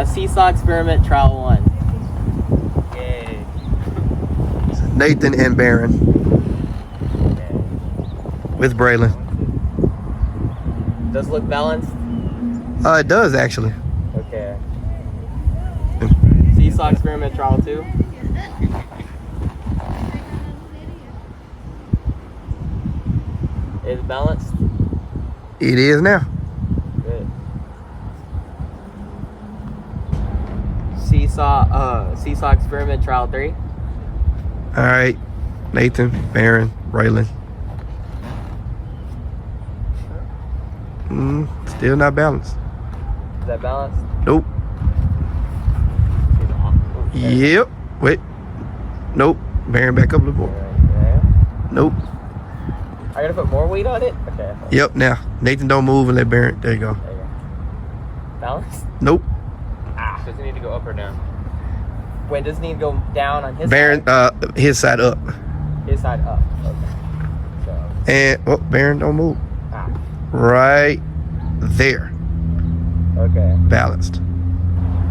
Seesaw experiment trial 1. Yay. Nathan and Baron. Okay. With Braylen. Does it look balanced? It does actually. Okay. Seesaw experiment trial 2. Is it balanced? It is now. Good. Seesaw experiment trial 3. All right, Nathan, Baron, Braylen. Still not balanced. Is that balanced? Nope. Yep. Wait. Nope. Baron back up a little more. Okay. Nope. I gotta put more weight on it? Okay. Yep. Now Nathan, don't move and let Baron. There you go. There you go. Balanced? Nope. Does it need to go up or down? Wait, does it need to go down on his Baron, side? his side up. His side up. Okay. So. And Baron, don't move. Ah. Right there. Okay. Balanced.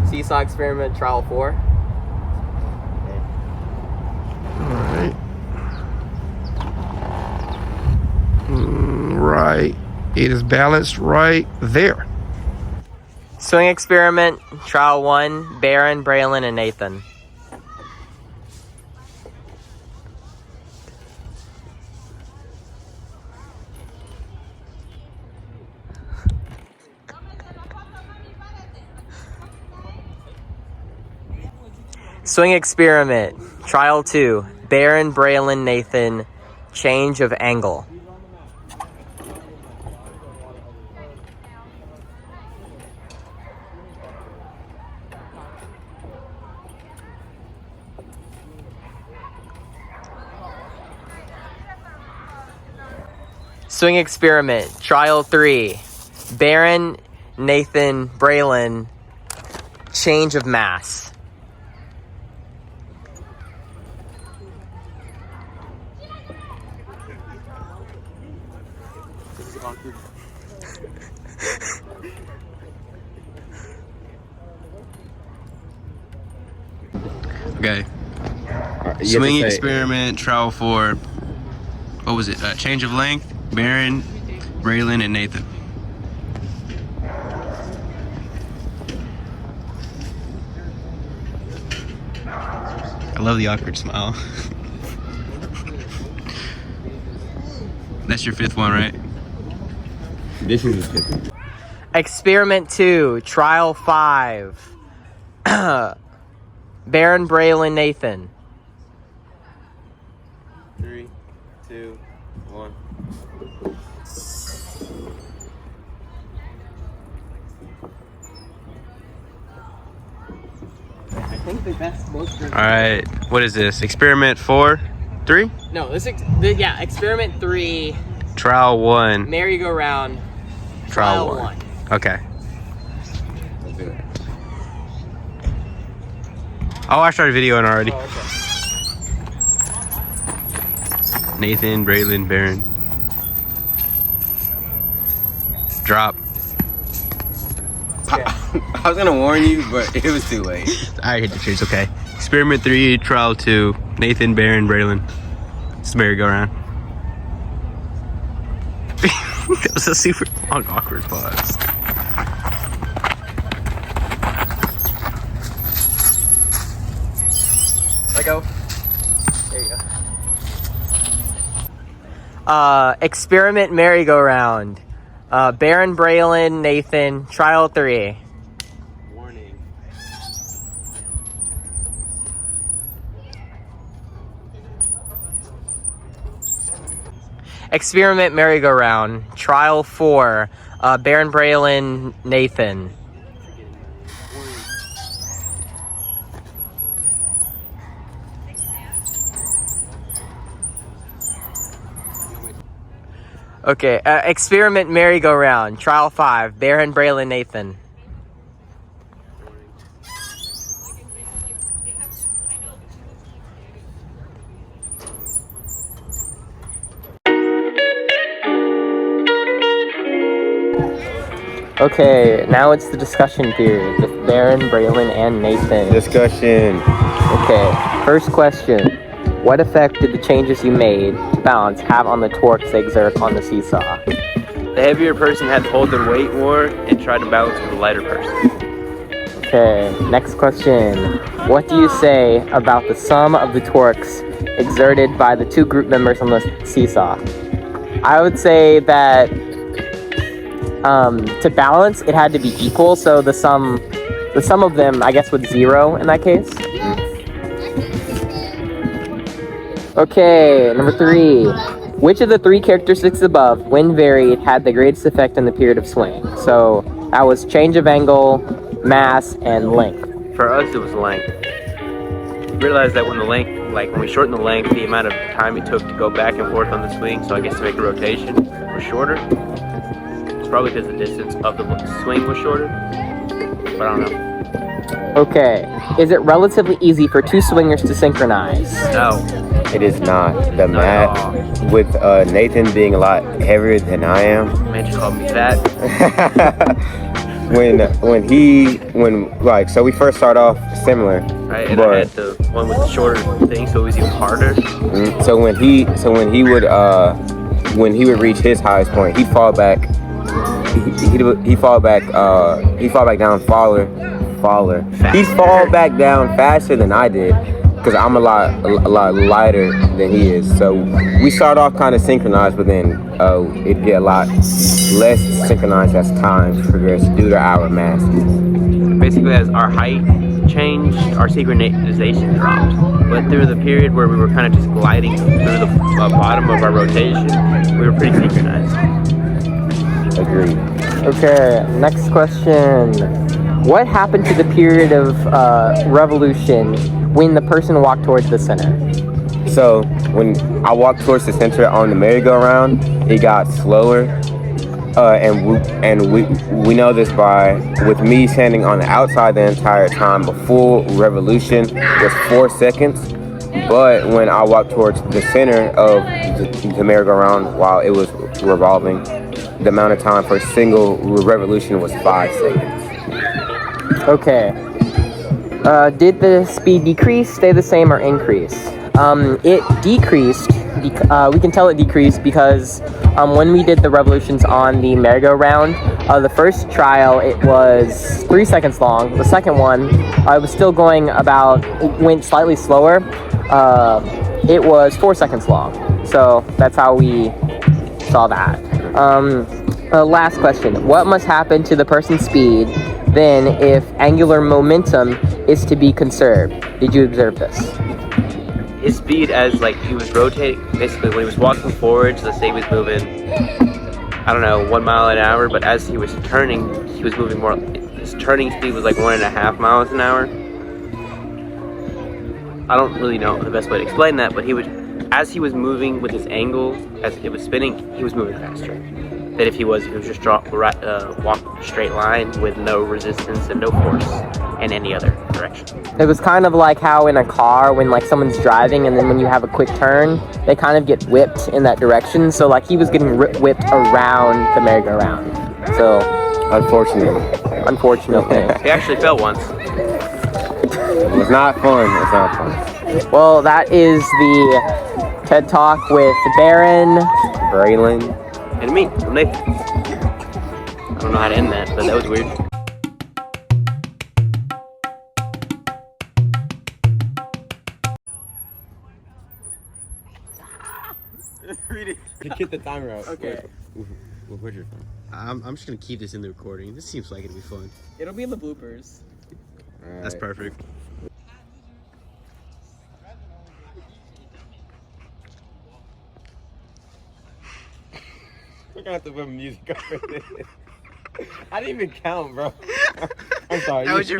Seesaw experiment trial 4. All right. Right. It is balanced right there. Swing experiment trial 1. Baron, Braylen, and Nathan. Swing experiment trial 2. Baron, Braylen, Nathan. Change of angle. Swing experiment trial 3. Baron, Nathan, Braylen. Change of mass. Okay. Swing experiment, trial 4. What was it? Change of length, Baron, Braylen, and Nathan. I love the awkward smile. That's your 5th one, right? This is the 5th. Experiment 2, trial 5. Baron, Braylen, Nathan. 3, 2, 1. I think the best most. All right. What is this? Experiment 4, 3? No, experiment 3. Trial 1. Merry-go-round. Trial 1. Okay. Oh, I started videoing already. Oh, okay. Nathan, Braylen, Baron. Drop. Okay. I was gonna warn you, but it was too late. I hit the trees. Okay. Experiment 3, trial 2. Nathan, Baron, Braylen. It's merry-go-round. That was a super long, awkward pause. Let go. There you go. Experiment merry-go-round. Baron, Braylen, Nathan. Trial 3. Warning. Experiment merry-go-round. Trial 4. Baron, Braylen, Nathan. Okay, experiment merry-go-round. Trial 5. Baron, Braylen, Nathan. Okay, now it's the discussion period with Darren, Braylen, and Nathan. Discussion. Okay, first question. What effect did the changes you made to balance have on the torques they exert on the seesaw? The heavier person had to hold their weight more and try to balance with the lighter person. Okay, next question. What do you say about the sum of the torques exerted by the two group members on the seesaw? I would say that to balance, it had to be equal, so the sum of them, I guess, was 0 in that case. Okay, number 3. Which of the 3 characteristics above, when varied, had the greatest effect on the period of swing? So that was change of angle, mass, and length. For us, it was length. Realized that when we shortened the length, the amount of time it took to go back and forth on the swing, so I guess to make a rotation, was shorter. It's probably because the distance of the swing was shorter, but I don't know. Okay, is it relatively easy for 2 swingers to synchronize? No. It is not. The math with Nathan being a lot heavier than I am. Man just called me fat. So we first start off similar. Right, and I had the one with the shorter thing, so it was even harder. So when he would reach his highest point, he'd fall back. He'd fall back down faller. He'd fall back down faster than I did, because I'm a lot lighter than he is. So we start off kind of synchronized, but then it'd get a lot less synchronized as time progressed due to our mass. Basically, as our height changed, our synchronization dropped. But through the period where we were kind of just gliding through the bottom of our rotation, we were pretty synchronized. Agreed. Okay, next question. What happened to the period of revolution when the person walked towards the center? So when I walked towards the center on the merry-go-round, it got slower, and we know this with me standing on the outside the entire time. The full revolution was 4 seconds, but when I walked towards the center of the merry-go-round while it was revolving, the amount of time for a single revolution was 5 seconds. Okay. Did the speed decrease, stay the same, or increase? It decreased. We can tell it decreased because when we did the revolutions on the merry-go-round, the first trial, it was 3 seconds long. The second one, it was still going went slightly slower. It was 4 seconds long. So that's how we saw that. Last question. What must happen to the person's speed then if angular momentum is to be conserved? Did you observe this? His speed as he was rotating, basically when he was walking forwards, let's say he was moving, 1 mile an hour, but as he was turning, he was moving more. His turning speed was 1.5 miles an hour. I don't really know the best way to explain that, but as he was moving with his angle, as it was spinning, he was moving faster than if he was just walk a straight line with no resistance and no force in any other direction. It was kind of like how in a car when someone's driving and then when you have a quick turn, they kind of get whipped in that direction. So he was getting whipped around the merry-go-round. So Unfortunately. He actually fell once. It's not fun. Well, that is the TED Talk with Darren, Braylen. And me, I'm Nathan. I don't know how to end that, but that was weird. Get the timer out. Okay. Where's your phone? I'm just gonna keep this in the recording. This seems like it'll be fun. It'll be in the bloopers. That's perfect. We're gonna have to put music over this. I didn't even count, bro. I'm sorry. That was your.